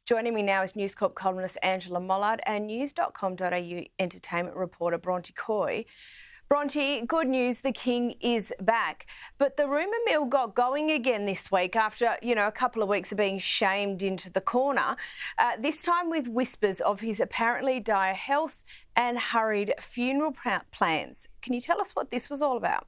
Joining me now is News Corp columnist Angela Mollard and news.com.au entertainment reporter Bronte Coy. Bronte, good news, the King is back. But the rumour mill got going again this week after, a couple of weeks of being shamed into the corner, this time with whispers of his apparently dire health and hurried funeral plans. Can you tell us what this was all about?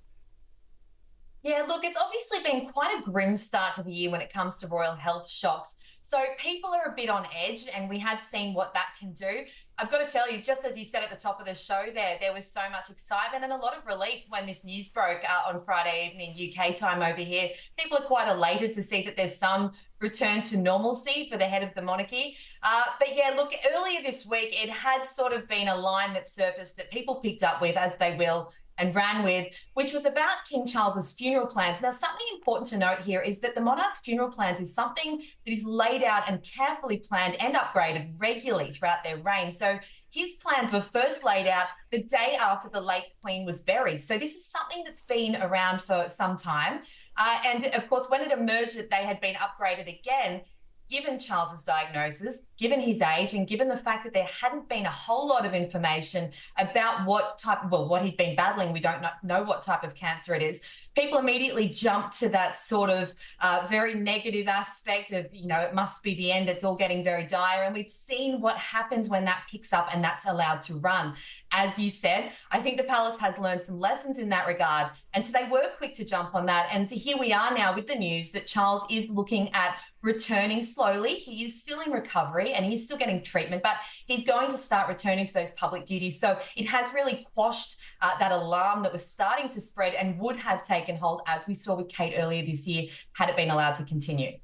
Yeah, look, it's obviously been quite a grim start to the year when it comes to royal health shocks. So people are a bit on edge, and we have seen what that can do. I've got to tell you, just as you said at the top of the show there was so much excitement and a lot of relief when this news broke on Friday evening UK time over here. People are quite elated to see that there's some return to normalcy for the head of the monarchy. But yeah, look, earlier this week, it had sort of been a line that surfaced that people picked up with, as they will, and ran with, which was about King Charles's funeral plans. Now, something important to note here is that the monarch's funeral plans is something that is laid out and carefully planned and upgraded regularly throughout their reign. So his plans were first laid out the day after the late Queen was buried. So this is something that's been around for some time. And of course, when it emerged that they had been upgraded again, given Charles's diagnosis, given his age, and given the fact that there hadn't been a whole lot of information about what he'd been battling, we don't know what type of cancer it is, people immediately jumped to that sort of very negative aspect of, it must be the end, it's all getting very dire. And we've seen what happens when that picks up and that's allowed to run. As you said, I think the palace has learned some lessons in that regard. And so they were quick to jump on that. And so here we are now with the news that Charles is looking at returning slowly. He is still in recovery and he's still getting treatment, but he's going to start returning to those public duties. So it has really quashed that alarm that was starting to spread and would have taken hold, as we saw with Kate earlier this year, had it been allowed to continue.